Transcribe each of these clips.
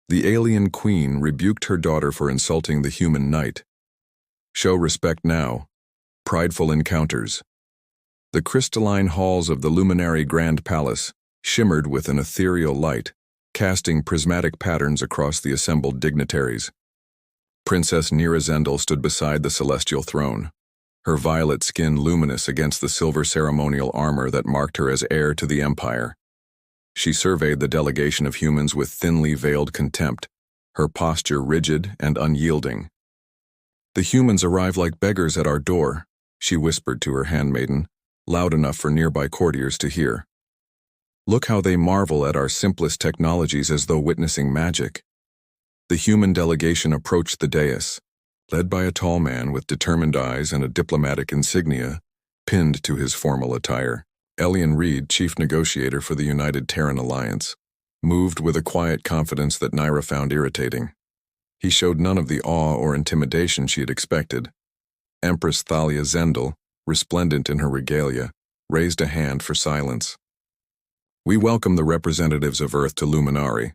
The alien queen rebuked her daughter for insulting the human knight. Show respect now. Prideful encounters. The crystalline halls of the luminary Grand Palace shimmered with an ethereal light, casting prismatic patterns across the assembled dignitaries. Princess Nira Zendel stood beside the celestial throne, her violet skin luminous against the silver ceremonial armor that marked her as heir to the empire. She surveyed the delegation of humans with thinly veiled contempt, her posture rigid and unyielding. "The humans arrive like beggars at our door," she whispered to her handmaiden, loud enough for nearby courtiers to hear. "Look how they marvel at our simplest technologies as though witnessing magic." The human delegation approached the dais, led by a tall man with determined eyes and a diplomatic insignia pinned to his formal attire. Elian Reed, chief negotiator for the United Terran Alliance, moved with a quiet confidence that Nira found irritating. He showed none of the awe or intimidation she had expected. Empress Thalia Zendel, resplendent in her regalia, raised a hand for silence. "We welcome the representatives of Earth to Luminari.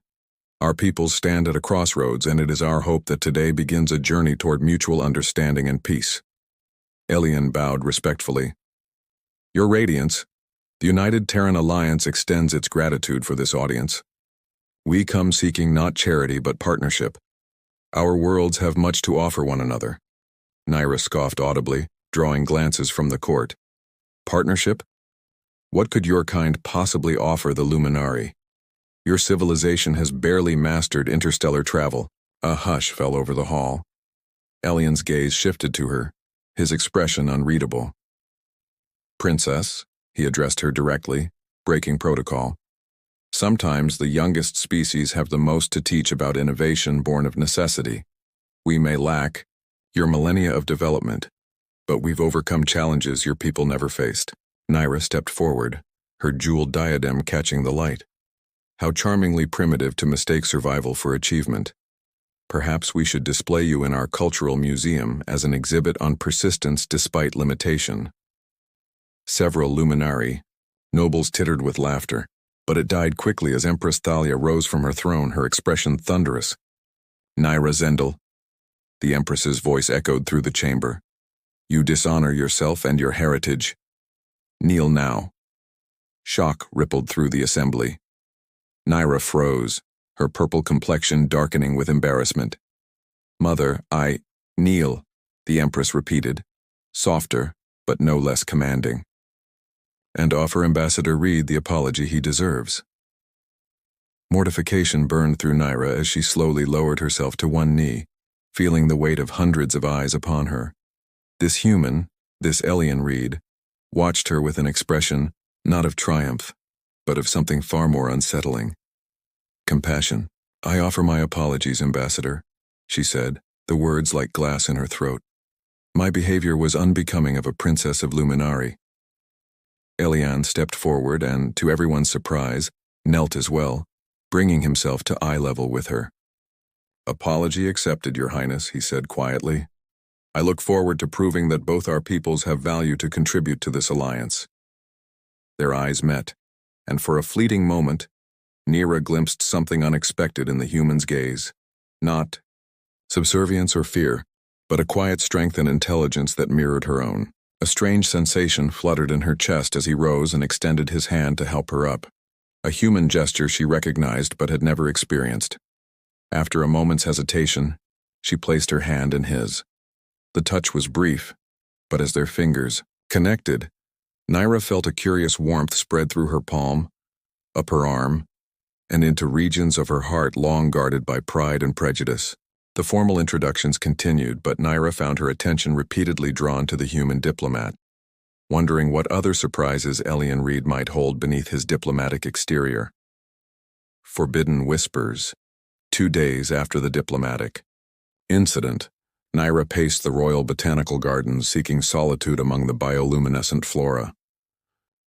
Our peoples stand at a crossroads, and it is our hope that today begins a journey toward mutual understanding and peace." Elian bowed respectfully. "Your Radiance, the United Terran Alliance extends its gratitude for this audience. We come seeking not charity but partnership. Our worlds have much to offer one another." Nira scoffed audibly, drawing glances from the court. "Partnership? What could your kind possibly offer the Luminari? Your civilization has barely mastered interstellar travel." A hush fell over the hall. Elian's gaze shifted to her, his expression unreadable. "Princess," he addressed her directly, breaking protocol. "Sometimes the youngest species have the most to teach about innovation born of necessity. We may lack your millennia of development, but we've overcome challenges your people never faced." Nira stepped forward, her jeweled diadem catching the light. "How charmingly primitive to mistake survival for achievement. Perhaps we should display you in our cultural museum as an exhibit on persistence despite limitation." Several Luminari nobles tittered with laughter, but it died quickly as Empress Thalia rose from her throne, her expression thunderous. "Nira Zendel," the Empress's voice echoed through the chamber, "you dishonor yourself and your heritage. Kneel now." Shock rippled through the assembly. Nira froze, her purple complexion darkening with embarrassment. "Mother, I kneel," the Empress repeated, softer but no less commanding. "And offer Ambassador Reed the apology he deserves." Mortification burned through Nira as she slowly lowered herself to one knee, feeling the weight of hundreds of eyes upon her. This human, this Elian Reed, watched her with an expression not of triumph, but of something far more unsettling. Compassion. "I offer my apologies, Ambassador," she said, the words like glass in her throat. "My behavior was unbecoming of a princess of Luminari." Elian stepped forward and, to everyone's surprise, knelt as well, bringing himself to eye level with her. "Apology accepted, Your Highness," he said quietly. "I look forward to proving that both our peoples have value to contribute to this alliance." Their eyes met, and for a fleeting moment, Nira glimpsed something unexpected in the human's gaze. Not subservience or fear, but a quiet strength and intelligence that mirrored her own. A strange sensation fluttered in her chest as he rose and extended his hand to help her up. A human gesture she recognized but had never experienced. After a moment's hesitation, she placed her hand in his. The touch was brief, but as their fingers connected, Nira felt a curious warmth spread through her palm, up her arm, and into regions of her heart long guarded by pride and prejudice. The formal introductions continued, but Nira found her attention repeatedly drawn to the human diplomat, wondering what other surprises Elian Reed might hold beneath his diplomatic exterior. Forbidden whispers. 2 days after the diplomatic incident, Nira paced the Royal Botanical Gardens seeking solitude among the bioluminescent flora.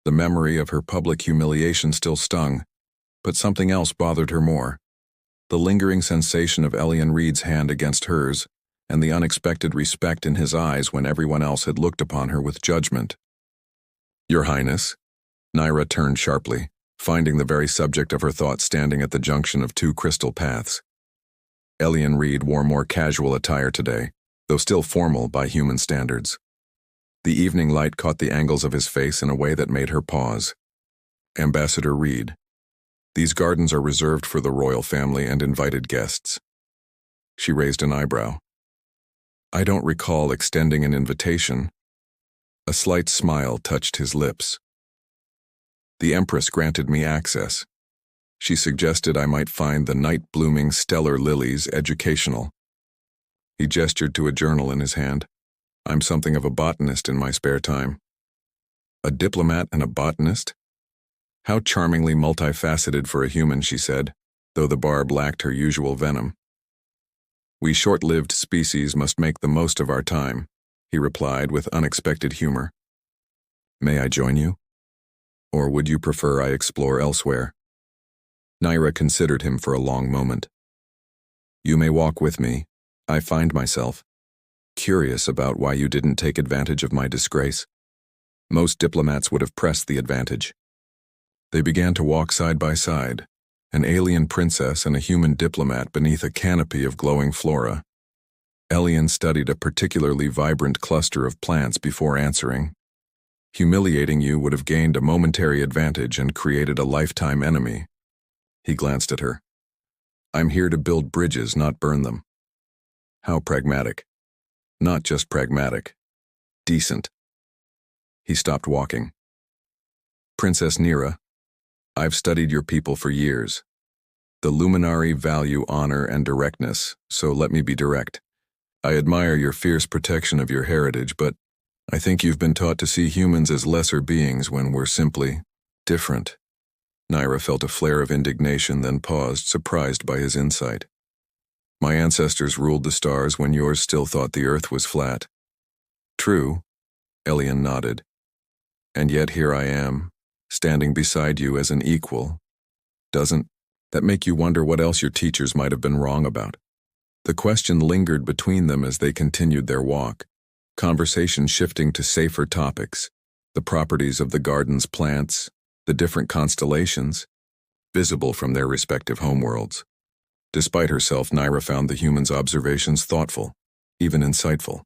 The memory of her public humiliation still stung, but something else bothered her more. The lingering sensation of Elian Reed's hand against hers, and the unexpected respect in his eyes when everyone else had looked upon her with judgment. "Your Highness," Nira turned sharply, finding the very subject of her thoughts standing at the junction of 2 crystal paths. Elian Reed wore more casual attire today, though still formal by human standards. The evening light caught the angles of his face in a way that made her pause. Ambassador Reed. These gardens are reserved for the royal family and invited guests. She raised an eyebrow. I don't recall extending an invitation. A slight smile touched his lips. The Empress granted me access. She suggested I might find the night-blooming stellar lilies educational. He gestured to a journal in his hand. I'm something of a botanist in my spare time. A diplomat and a botanist? How charmingly multifaceted for a human, she said, though the barb lacked her usual venom. We short-lived species must make the most of our time, he replied with unexpected humor. May I join you? Or would you prefer I explore elsewhere? Naira considered him for a long moment. You may walk with me. I find myself curious about why you didn't take advantage of my disgrace. Most diplomats would have pressed the advantage. They began to walk side by side, an alien princess and a human diplomat beneath a canopy of glowing flora. Elian studied a particularly vibrant cluster of plants before answering. Humiliating you would have gained a momentary advantage and created a lifetime enemy. He glanced at her. I'm here to build bridges, not burn them. How pragmatic. Not just pragmatic. Decent. He stopped walking. Princess Nira, I've studied your people for years. The Luminari value honor and directness, so let me be direct. I admire your fierce protection of your heritage, but I think you've been taught to see humans as lesser beings when we're simply different. Naira felt a flare of indignation, then paused, surprised by his insight. My ancestors ruled the stars when yours still thought the earth was flat. True, Elian nodded. And yet here I am, standing beside you as an equal. Doesn't that make you wonder what else your teachers might have been wrong about? The question lingered between them as they continued their walk, conversation shifting to safer topics, the properties of the garden's plants, the different constellations, visible from their respective homeworlds. Despite herself, Naira found the humans' observations thoughtful, even insightful.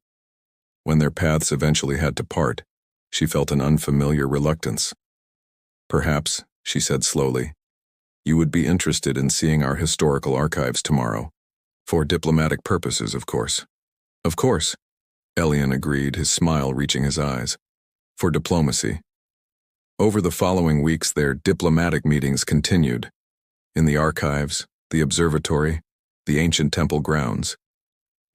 When their paths eventually had to part, she felt an unfamiliar reluctance. Perhaps, she said slowly, you would be interested in seeing our historical archives tomorrow. For diplomatic purposes, of course. Of course, Elian agreed, his smile reaching his eyes. For diplomacy. Over the following weeks, their diplomatic meetings continued. In the archives, the observatory, the ancient temple grounds.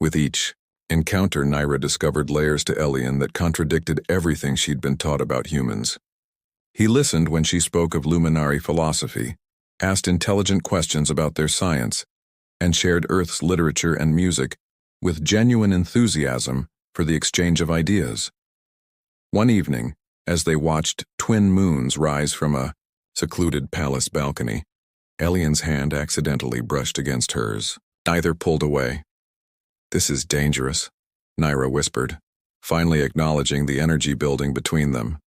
With each encounter, Naira discovered layers to Elian that contradicted everything she'd been taught about humans. He listened when she spoke of Luminari philosophy, asked intelligent questions about their science, and shared Earth's literature and music with genuine enthusiasm for the exchange of ideas. One evening, as they watched twin moons rise from a secluded palace balcony, Elian's hand accidentally brushed against hers. Neither pulled away. This is dangerous, Naira whispered, finally acknowledging the energy building between them.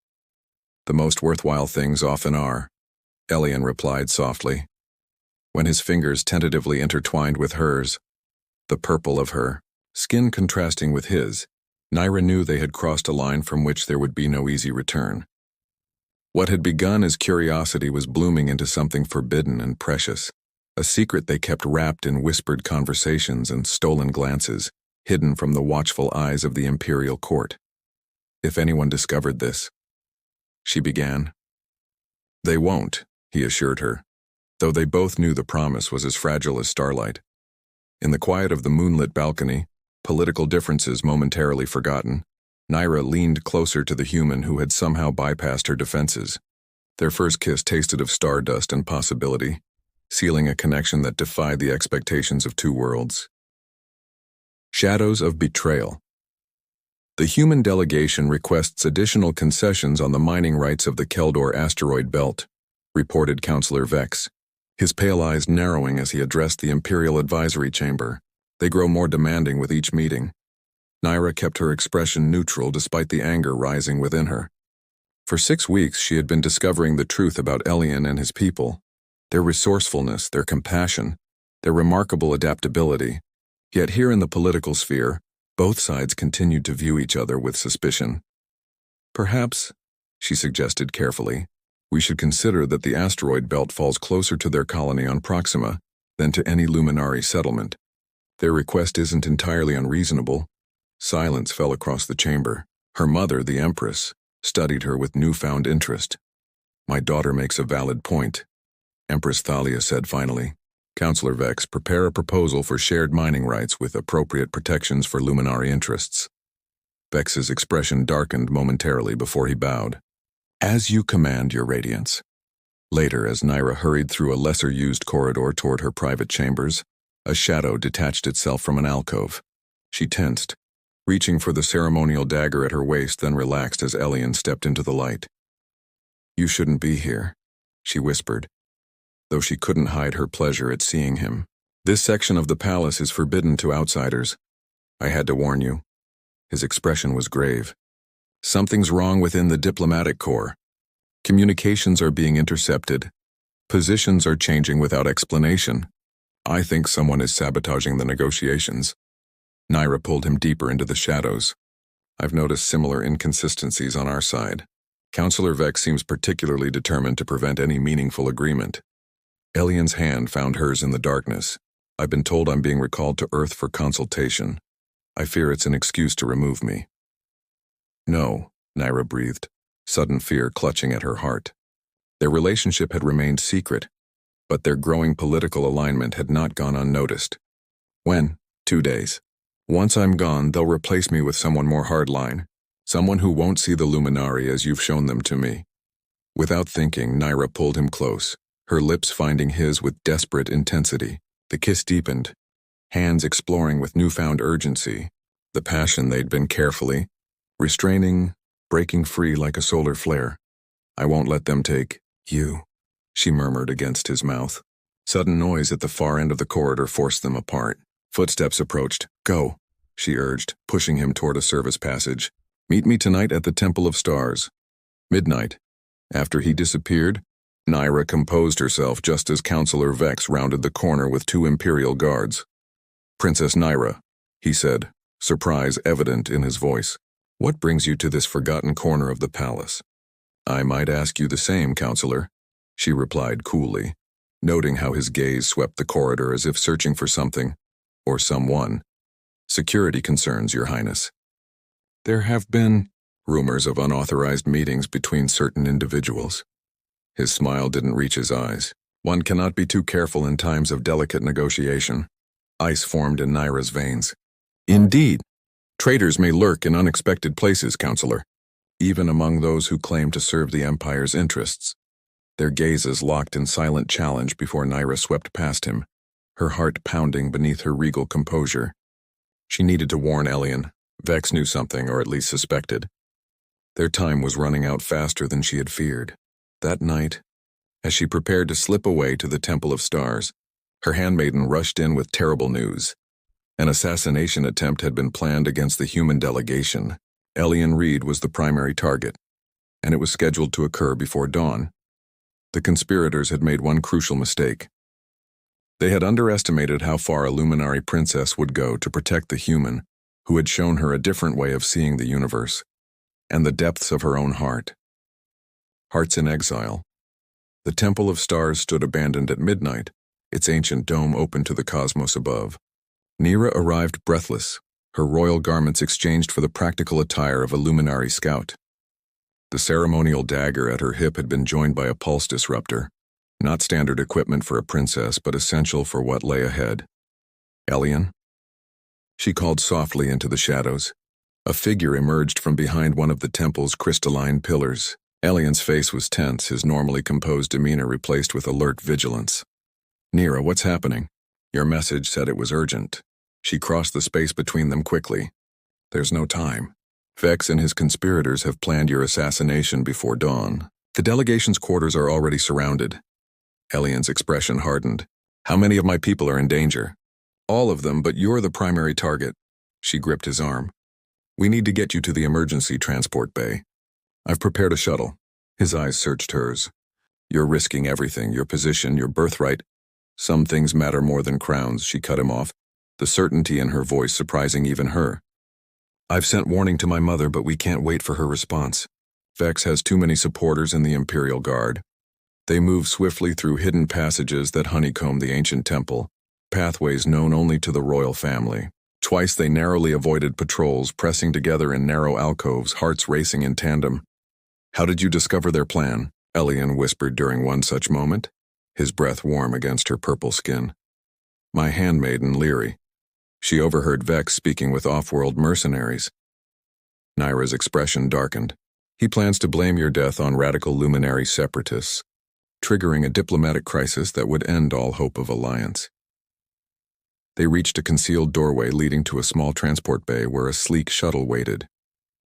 The most worthwhile things often are, Elian replied softly. When his fingers tentatively intertwined with hers, the purple of her skin contrasting with his, Naira knew they had crossed a line from which there would be no easy return. What had begun as curiosity was blooming into something forbidden and precious, a secret they kept wrapped in whispered conversations and stolen glances, hidden from the watchful eyes of the imperial court. If anyone discovered this, she began. They won't, he assured her, though they both knew the promise was as fragile as starlight. In the quiet of the moonlit balcony, political differences momentarily forgotten, Naira leaned closer to the human who had somehow bypassed her defenses. Their first kiss tasted of stardust and possibility, sealing a connection that defied the expectations of two worlds. Shadows of betrayal. The human delegation requests additional concessions on the mining rights of the Keldor asteroid belt, reported Councillor Vex, his pale eyes narrowing as he addressed the Imperial Advisory Chamber. They grow more demanding with each meeting. Naira kept her expression neutral despite the anger rising within her. For 6 weeks she had been discovering the truth about Elian and his people, their resourcefulness, their compassion, their remarkable adaptability. Yet here in the political sphere, both sides continued to view each other with suspicion. Perhaps, she suggested carefully, we should consider that the asteroid belt falls closer to their colony on Proxima than to any luminary settlement. Their request isn't entirely unreasonable. Silence fell across the chamber. Her mother, the Empress, studied her with newfound interest. My daughter makes a valid point, Empress Thalia said finally. Counselor Vex, prepare a proposal for shared mining rights with appropriate protections for luminary interests. Vex's expression darkened momentarily before he bowed. As you command, Your Radiance. Later, as Naira hurried through a lesser-used corridor toward her private chambers, a shadow detached itself from an alcove. She tensed, reaching for the ceremonial dagger at her waist, then relaxed as Elian stepped into the light. You shouldn't be here, she whispered, though she couldn't hide her pleasure at seeing him. This section of the palace is forbidden to outsiders. I had to warn you. His expression was grave. Something's wrong within the diplomatic corps. Communications are being intercepted. Positions are changing without explanation. I think someone is sabotaging the negotiations. Naira pulled him deeper into the shadows. I've noticed similar inconsistencies on our side. Counselor Vex seems particularly determined to prevent any meaningful agreement. Elian's hand found hers in the darkness. I've been told I'm being recalled to Earth for consultation. I fear it's an excuse to remove me. No, Naira breathed, sudden fear clutching at her heart. Their relationship had remained secret, but their growing political alignment had not gone unnoticed. When? 2 days. Once I'm gone, they'll replace me with someone more hardline, someone who won't see the luminary as you've shown them to me. Without thinking, Naira pulled him close, her lips finding his with desperate intensity. The kiss deepened, hands exploring with newfound urgency, the passion they'd been carefully restraining, breaking free like a solar flare. I won't let them take you, she murmured against his mouth. Sudden noise at the far end of the corridor forced them apart. Footsteps approached. Go, she urged, pushing him toward a service passage. Meet me tonight at the Temple of Stars. Midnight. After he disappeared, Naira composed herself just as Counselor Vex rounded the corner with 2 Imperial guards. Princess Naira, he said, surprise evident in his voice. What brings you to this forgotten corner of the palace? I might ask you the same, Counselor, she replied coolly, noting how his gaze swept the corridor as if searching for something, or someone. Security concerns, Your Highness. There have been rumors of unauthorized meetings between certain individuals. His smile didn't reach his eyes. One cannot be too careful in times of delicate negotiation. Ice formed in Naira's veins. Indeed, traitors may lurk in unexpected places, Counselor, even among those who claim to serve the Empire's interests. Their gazes locked in silent challenge before Naira swept past him, her heart pounding beneath her regal composure. She needed to warn Elian. Vex knew something, or at least suspected. Their time was running out faster than she had feared. That night, as she prepared to slip away to the Temple of Stars, her handmaiden rushed in with terrible news. An assassination attempt had been planned against the human delegation. Elian Reed was the primary target, and it was scheduled to occur before dawn. The conspirators had made one crucial mistake. They had underestimated how far a luminary princess would go to protect the human who had shown her a different way of seeing the universe, and the depths of her own heart. Hearts in exile. The Temple of Stars stood abandoned at midnight, its ancient dome open to the cosmos above. Naira arrived breathless, her royal garments exchanged for the practical attire of a luminary scout. The ceremonial dagger at her hip had been joined by a pulse disruptor, not standard equipment for a princess, but essential for what lay ahead. Elian? She called softly into the shadows. A figure emerged from behind one of the temple's crystalline pillars. Elian's face was tense, his normally composed demeanor replaced with alert vigilance. Naira, what's happening? Your message said it was urgent. She crossed the space between them quickly. There's no time. Vex and his conspirators have planned your assassination before dawn. The delegation's quarters are already surrounded. Elian's expression hardened. How many of my people are in danger? All of them, but you're the primary target. She gripped his arm. We need to get you to the emergency transport bay. I've prepared a shuttle. His eyes searched hers. You're risking everything, your position, your birthright. Some things matter more than crowns, she cut him off, the certainty in her voice surprising even her. I've sent warning to my mother, but we can't wait for her response. Vex has too many supporters in the Imperial Guard. They move swiftly through hidden passages that honeycomb the ancient temple, pathways known only to the royal family. Twice they narrowly avoided patrols, pressing together in narrow alcoves, hearts racing in tandem. How did you discover their plan? Elian whispered during one such moment, his breath warm against her purple skin. My handmaiden, Leary. She overheard Vex speaking with off-world mercenaries. Nyra's expression darkened. He plans to blame your death on radical luminary separatists, triggering a diplomatic crisis that would end all hope of alliance. They reached a concealed doorway leading to a small transport bay where a sleek shuttle waited.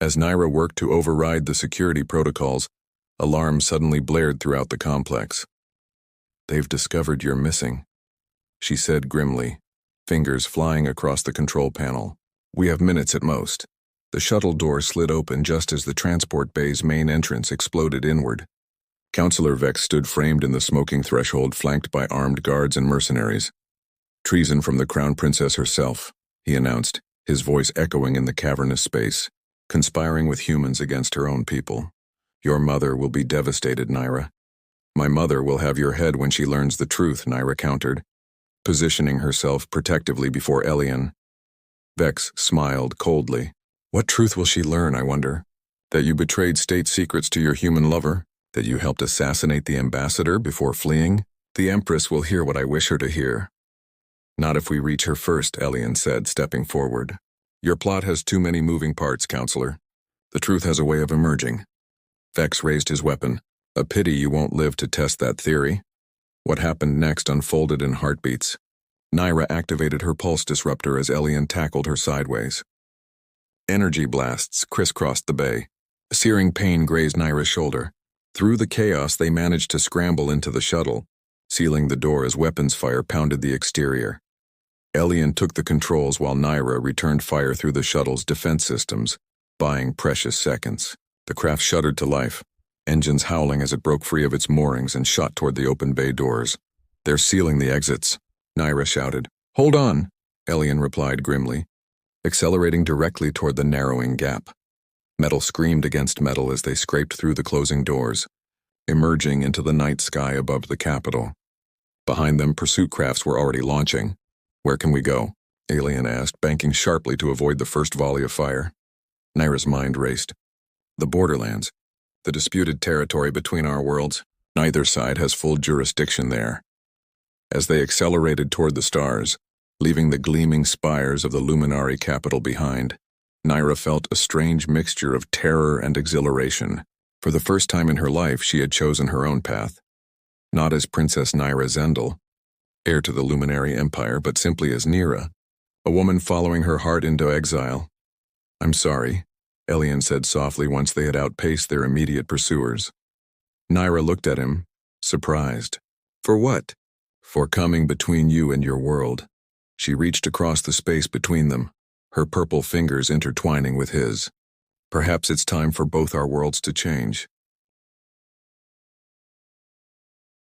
As Nyra worked to override the security protocols, alarms suddenly blared throughout the complex. They've discovered you're missing, she said grimly, fingers flying across the control panel. We have minutes at most. The shuttle door slid open just as the transport bay's main entrance exploded inward. Counselor Vex stood framed in the smoking threshold, flanked by armed guards and mercenaries. Treason from the Crown Princess herself, he announced, his voice echoing in the cavernous space, conspiring with humans against her own people. Your mother will be devastated, Nyra. My mother will have your head when she learns the truth, Nyra countered, positioning herself protectively before Elian. Vex smiled coldly. What truth will she learn, I wonder? That you betrayed state secrets to your human lover? That you helped assassinate the ambassador before fleeing? The Empress will hear what I wish her to hear. Not if we reach her first, Elian said, stepping forward. Your plot has too many moving parts, Counselor. The truth has a way of emerging. Vex raised his weapon. A pity you won't live to test that theory. What happened next unfolded in heartbeats. Nyra activated her pulse disruptor as Elian tackled her sideways. Energy blasts crisscrossed the bay. Searing pain grazed Nyra's shoulder. Through the chaos, they managed to scramble into the shuttle, sealing the door as weapons fire pounded the exterior. Elian took the controls while Nyra returned fire through the shuttle's defense systems, buying precious seconds. The craft shuddered to life, engines howling as it broke free of its moorings and shot toward the open bay doors. They're sealing the exits, Nyra shouted. Hold on, Elian replied grimly, accelerating directly toward the narrowing gap. Metal screamed against metal as they scraped through the closing doors, emerging into the night sky above the capital. Behind them, pursuit crafts were already launching. Where can we go? Elian asked, banking sharply to avoid the first volley of fire. Nyra's mind raced. The borderlands, the disputed territory between our worlds. Neither side has full jurisdiction there. As they accelerated toward the stars, leaving the gleaming spires of the Luminary capital behind, Nyra felt a strange mixture of terror and exhilaration. For the first time in her life, she had chosen her own path. Not as Princess Nyra Zendel, heir to the Luminary Empire, but simply as Nyra, a woman following her heart into exile. I'm sorry, Elian said softly once they had outpaced their immediate pursuers. Nyra looked at him, surprised. For what? For coming between you and your world. She reached across the space between them, her purple fingers intertwining with his. Perhaps it's time for both our worlds to change.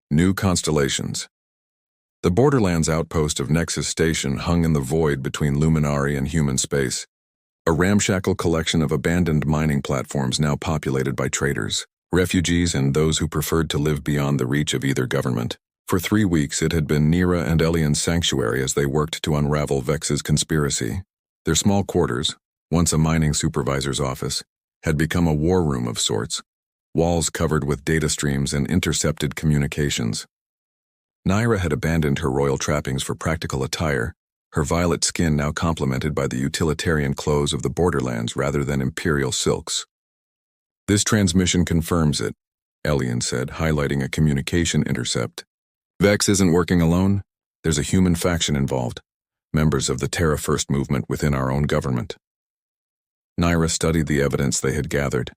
New constellations. The Borderlands outpost of Nexus Station hung in the void between Luminary and human space, a ramshackle collection of abandoned mining platforms now populated by traders, refugees, and those who preferred to live beyond the reach of either government. For 3 weeks it had been Nyra and Elian's sanctuary as they worked to unravel Vex's conspiracy. Their small quarters, once a mining supervisor's office, had become a war room of sorts, walls covered with data streams and intercepted communications. Nyra had abandoned her royal trappings for practical attire, her violet skin now complemented by the utilitarian clothes of the Borderlands rather than imperial silks. This transmission confirms it, Elian said, highlighting a communication intercept. Vex isn't working alone. There's a human faction involved, members of the Terra First movement within our own government. Nyra studied the evidence they had gathered.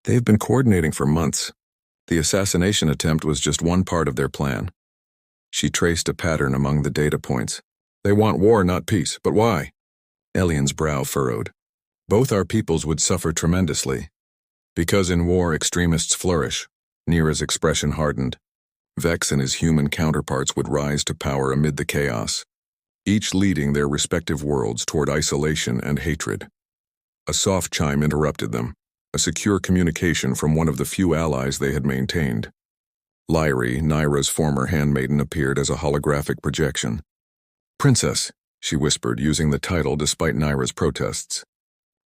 They've been coordinating for months. The assassination attempt was just one part of their plan. She traced a pattern among the data points. They want war, not peace, but why? Elian's brow furrowed. Both our peoples would suffer tremendously. Because in war extremists flourish. Nyra's expression hardened. Vex and his human counterparts would rise to power amid the chaos, each leading their respective worlds toward isolation and hatred. A soft chime interrupted them, a secure communication from one of the few allies they had maintained. Lyri, Nyra's former handmaiden, appeared as a holographic projection. "Princess," she whispered, using the title despite Nyra's protests.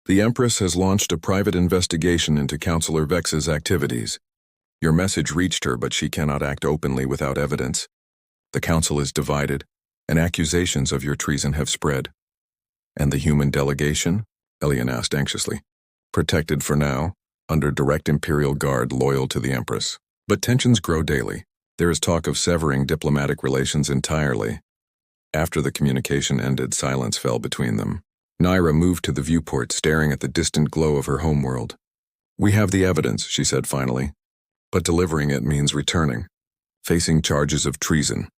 "The Empress has launched a private investigation into Counselor Vex's activities. Your message reached her, but she cannot act openly without evidence. The Council is divided, and accusations of your treason have spread." "And the human delegation?" Elian asked anxiously. "Protected for now, under direct Imperial guard loyal to the Empress. But tensions grow daily. There is talk of severing diplomatic relations entirely." After the communication ended, silence fell between them. Nyra moved to the viewport, staring at the distant glow of her homeworld. "We have the evidence," she said finally. "But delivering it means returning, facing charges of treason."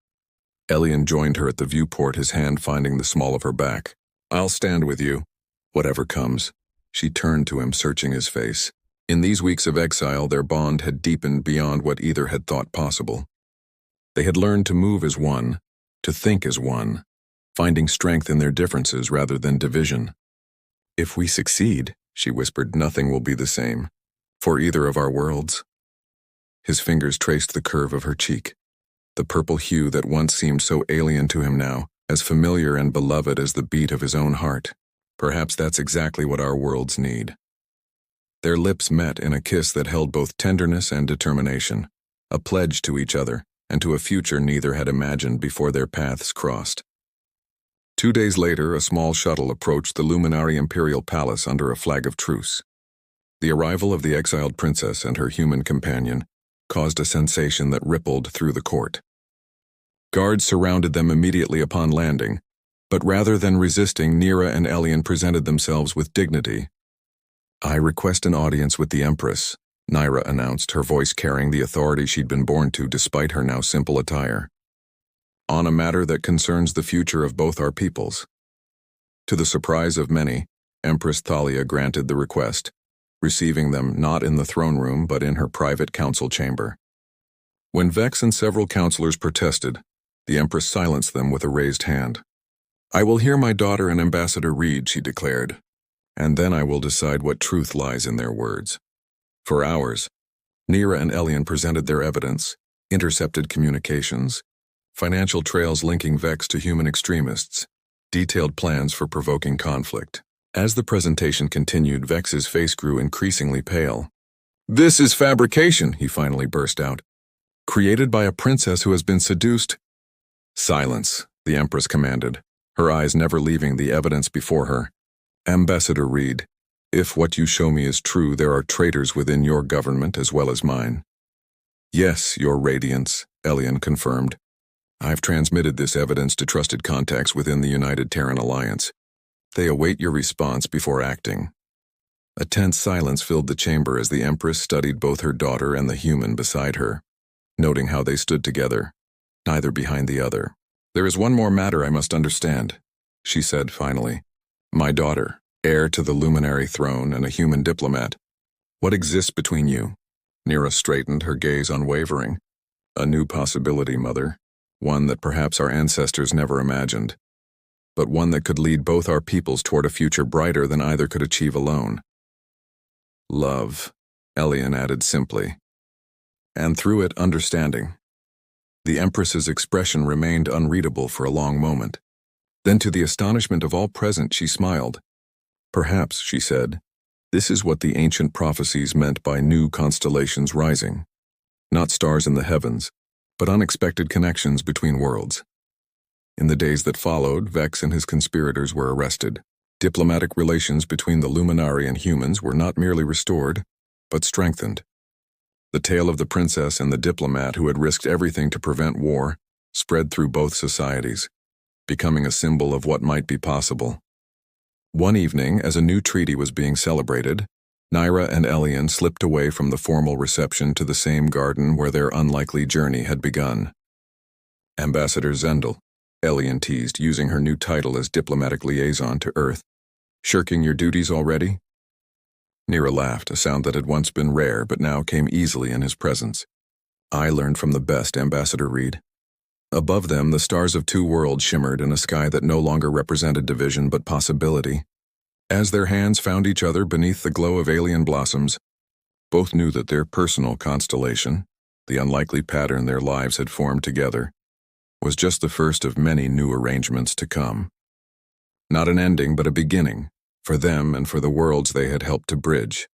Elian joined her at the viewport, his hand finding the small of her back. "I'll stand with you, whatever comes." She turned to him, searching his face. In these weeks of exile, their bond had deepened beyond what either had thought possible. They had learned to move as one, to think as one, finding strength in their differences rather than division. "If we succeed," she whispered, "nothing will be the same, for either of our worlds." His fingers traced the curve of her cheek, the purple hue that once seemed so alien to him now, as familiar and beloved as the beat of his own heart. "Perhaps that's exactly what our worlds need." Their lips met in a kiss that held both tenderness and determination, a pledge to each other and to a future neither had imagined before their paths crossed. 2 days later, a small shuttle approached the Luminary Imperial Palace under a flag of truce. The arrival of the exiled princess and her human companion caused a sensation that rippled through the court. Guards surrounded them immediately upon landing, but rather than resisting, Nyra and Elian presented themselves with dignity. "I request an audience with the Empress," Nyra announced, her voice carrying the authority she'd been born to despite her now simple attire. "On a matter that concerns the future of both our peoples." To the surprise of many, Empress Thalia granted the request, receiving them not in the throne room but in her private council chamber. When Vex and several counselors protested, the Empress silenced them with a raised hand. "I will hear my daughter and Ambassador Reed," she declared, "and then I will decide what truth lies in their words." For hours, Nyra and Elian presented their evidence, intercepted communications, financial trails linking Vex to human extremists, detailed plans for provoking conflict. As the presentation continued, Vex's face grew increasingly pale. "This is fabrication," he finally burst out. "Created by a princess who has been seduced." "Silence," the Empress commanded, her eyes never leaving the evidence before her. "Ambassador Reed, if what you show me is true, there are traitors within your government as well as mine." "Yes, Your Radiance," Elian confirmed. "I've transmitted this evidence to trusted contacts within the United Terran Alliance. They await your response before acting." A tense silence filled the chamber as the Empress studied both her daughter and the human beside her, noting how they stood together, neither behind the other. "There is one more matter I must understand," she said finally. "My daughter, heir to the luminary throne and a human diplomat. What exists between you?" Nyra straightened, her gaze unwavering. "A new possibility, Mother. One that perhaps our ancestors never imagined. But one that could lead both our peoples toward a future brighter than either could achieve alone." "Love," Elian added simply. "And through it, understanding." The Empress's expression remained unreadable for a long moment. Then, to the astonishment of all present, she smiled. "Perhaps," she said, "this is what the ancient prophecies meant by new constellations rising. Not stars in the heavens, but unexpected connections between worlds." In the days that followed, Vex and his conspirators were arrested. Diplomatic relations between the Luminari and humans were not merely restored, but strengthened. The tale of the princess and the diplomat who had risked everything to prevent war spread through both societies, becoming a symbol of what might be possible. One evening, as a new treaty was being celebrated, Nyra and Elian slipped away from the formal reception to the same garden where their unlikely journey had begun. "Ambassador Zendel," Elian teased, using her new title as diplomatic liaison to Earth. "Shirking your duties already?" Nyra laughed, a sound that had once been rare but now came easily in his presence. I learned from the best, Ambassador Reed. Above them, the stars of two worlds shimmered in a sky that no longer represented division but possibility. As their hands found each other beneath the glow of alien blossoms, both knew that their personal constellation, the unlikely pattern their lives had formed together, was just the first of many new arrangements to come. Not an ending, but a beginning, for them and for the worlds they had helped to bridge.